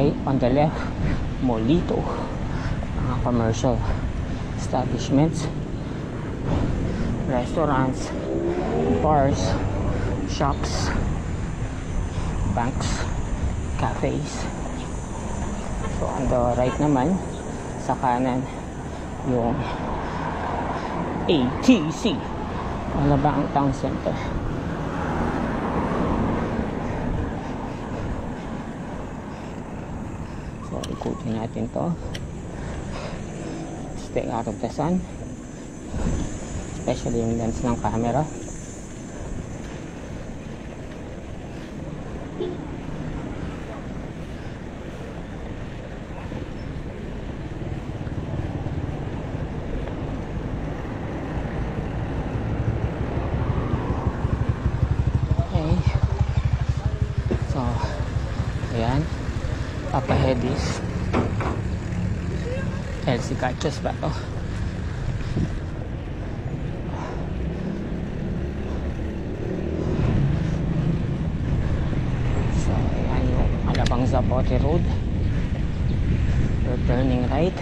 right, on the left, Molito, mga commercial establishments, restaurants, bars, shops, banks, cafes. So on the right naman, sa kanan, yung ATC, Alabang Town Center. So ikutin natin to. Stay out of the sun, especially yung lens ng camera. So, ayan. Up ahead is LC Cachos ba to? So, ayan yung Alabang Zapote Road. We're turning right.